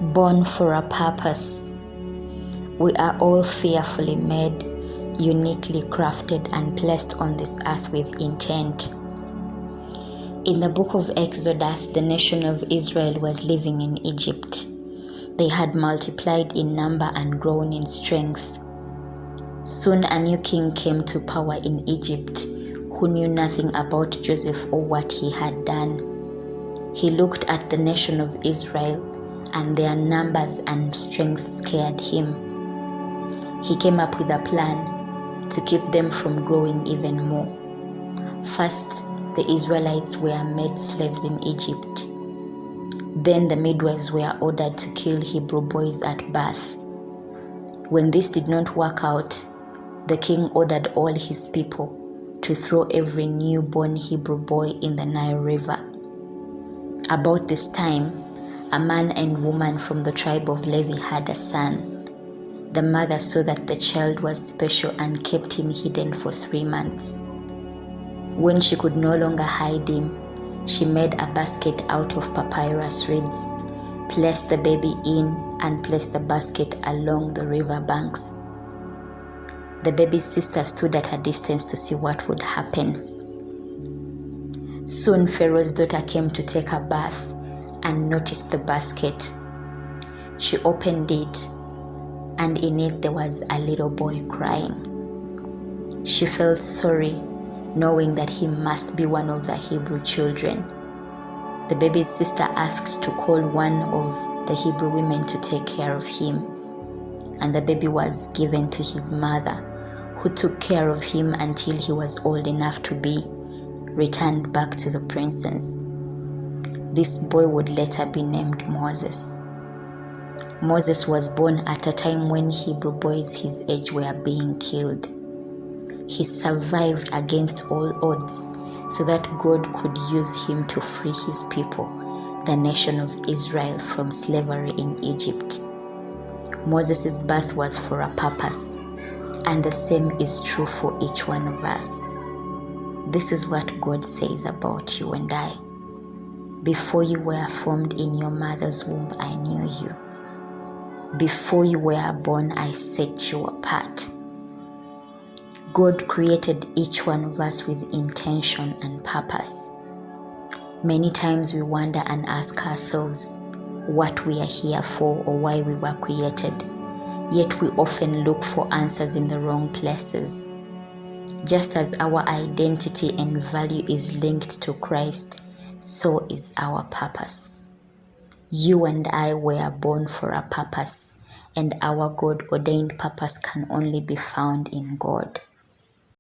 Born for a purpose. We are all fearfully made, uniquely crafted and placed on this earth with intent. In the book of Exodus, the nation of Israel was living in Egypt. They had multiplied in number and grown in strength. Soon a new king came to power in Egypt, who knew nothing about Joseph or what he had done. He looked at the nation of Israel, and their numbers and strength scared him. He came up with a plan to keep them from growing even more. First, the Israelites were made slaves in Egypt. Then the midwives were ordered to kill Hebrew boys at birth. When this did not work out, the king ordered all his people to throw every newborn Hebrew boy in the Nile River. About this time, a man and woman from the tribe of Levi had a son. The mother saw that the child was special and kept him hidden for 3 months. When she could no longer hide him, she made a basket out of papyrus reeds, placed the baby in, and placed the basket along the river banks. The baby's sister stood at a distance to see what would happen. Soon Pharaoh's daughter came to take a bath and noticed the basket. She opened it, and in it there was a little boy crying. She felt sorry, knowing that he must be one of the Hebrew children. The baby's sister asked to call one of the Hebrew women to take care of him, and the baby was given to his mother, who took care of him until he was old enough to be returned back to the princess. This boy would later be named Moses. Moses was born at a time when Hebrew boys his age were being killed. He survived against all odds so that God could use him to free his people, the nation of Israel, from slavery in Egypt. Moses' birth was for a purpose, and the same is true for each one of us. This is what God says about you and I. Before you were formed in your mother's womb, I knew you. Before you were born, I set you apart. God created each one of us with intention and purpose. Many times we wonder and ask ourselves what we are here for or why we were created, yet we often look for answers in the wrong places. Just as our identity and value is linked to Christ, so is our purpose. You and I were born for a purpose, and our God-ordained purpose can only be found in God.